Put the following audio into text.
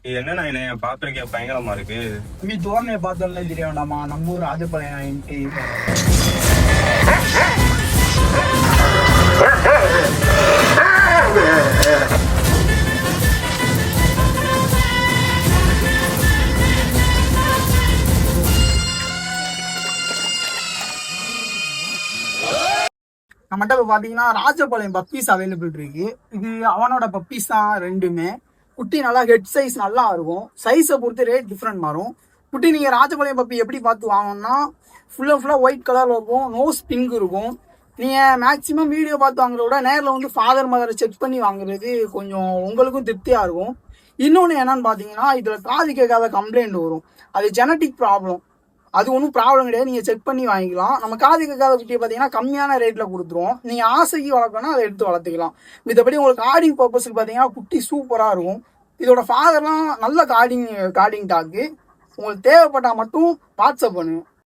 இது என்னண்ணா என்ன பாத்திருக்கேன் பயங்கரமா இருக்கு. தோரணையை பார்த்தோன்னே தெரிய வேண்டாமா, நம்ம ஊர் ராஜபாளையம். நம்மகிட்ட இப்போ பார்த்தீங்கன்னா ராஜபாளையம் பப்பீஸ் அவைலபிள் இருக்கு. இது அவனோட பப்பீஸ் தான் ரெண்டுமே. குட்டி நல்லா ஹெட் சைஸ் நல்லா இருக்கும். சைஸை பொறுத்து ரேட் டிஃப்ரெண்ட் மாறும். குட்டி நீங்கள் ராஜபாளையம் பப்பி எப்படி பார்த்து வாங்கணும்னா ஃபுல்லாக ஒயிட் கலரில் இருக்கும், நோஸ் பிங்க் இருக்கும். நீங்கள் மேக்ஸிமம் வீடியோ பார்த்து வாங்குறத விட நேரில் வந்து ஃபாதர் மதரை செக் பண்ணி வாங்குறது கொஞ்சம் உங்களுக்கும் திருப்தியாக இருக்கும். இன்னொன்று என்னன்னு பார்த்தீங்கன்னா, இதில் காது கேட்காத கம்ப்ளைண்ட் வரும். அது ஜெனட்டிக் ப்ராப்ளம். அது ஒன்றும் ப்ராப்ளம் கிடையாது, நீங்கள் செக் பண்ணி வாங்கிக்கலாம். நம்ம காது கேட்காத குட்டியை பார்த்தீங்கன்னா கம்மியான ரேட்டில் கொடுத்துருவோம். நீங்கள் ஆசைக்கு வளர்க்கணும், அதை எடுத்து வளர்த்துக்கலாம். மத்தபடி உங்களுக்கு கார்டிங் பர்பஸுக்கு பார்த்தீங்கன்னா குட்டி சூப்பராக இருக்கும். இதோட ஃபாதர்லாம் நல்ல கார்டிங் டாக்கு. உங்களுக்கு தேவைப்பட்டால் மட்டும் வாட்ஸ்அப் பண்ணுங்க.